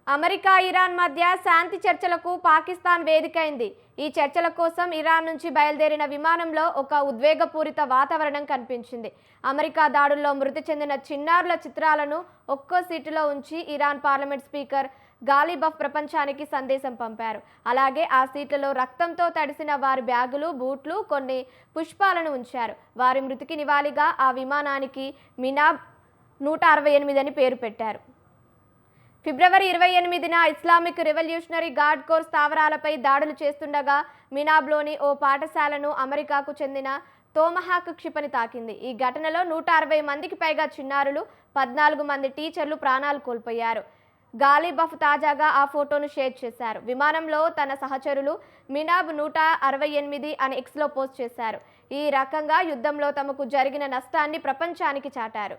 America Iran మధ్య శాంతి చర్చలకు పాకిస్తాన్ వేదికైంది. ఈ చర్చల కోసం ఇరాన్ నుంచి బయలుదేరిన విమానంలో ఒక ఉద్వేగపూరిత వాతావరణం కనిపించింది. అమెరికా దాడుల్లో మృతి చెందిన చిన్నారుల చిత్రాలను ఒక్కో సీటులో ఉంచి ఇరాన్ పార్లమెంట్ స్పీకర్ గాలిబఫ్ ప్రపంచానికి సందేశం పంపారు. అలాగే ఆ సీట్లలో రక్తంతో తడిసిన వారి బ్యాగులు, బూట్లు, కొన్ని పుష్పాలను ఉంచారు. వారి మృతికి నివాళిగా ఆ విమానానికి మినాబ్ 168 అని పేరు పెట్టారు. ఫిబ్రవరి 28న ఇస్లామిక్ రెవల్యూషనరీ గార్డ్ కోర్ స్థావరాలపై దాడులు చేస్తుండగా మినాబ్లోని ఓ పాఠశాలను అమెరికాకు చెందిన తోమహాక్ క్షిపణి తాకింది. ఈ ఘటనలో 160 మందికి పైగా చిన్నారులు, 14 మంది టీచర్లు ప్రాణాలు కోల్పోయారు. గాలిబఫ్ తాజాగా ఆ ఫోటోను షేర్ చేశారు. విమానంలో తన సహచరులు మినాబ్ 168 అని ఎక్స్లో పోస్ట్ చేశారు. ఈ రకంగా యుద్ధంలో తమకు జరిగిన నష్టాన్ని ప్రపంచానికి చాటారు.